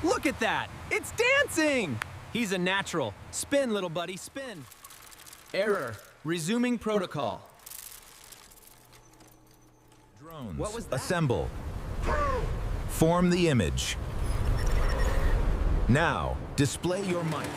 Look at that! It's dancing! He's a natural. Spin, little buddy, spin. Error. Resuming protocol. Drones, What was that? assemble. Form the image. Now, display your might.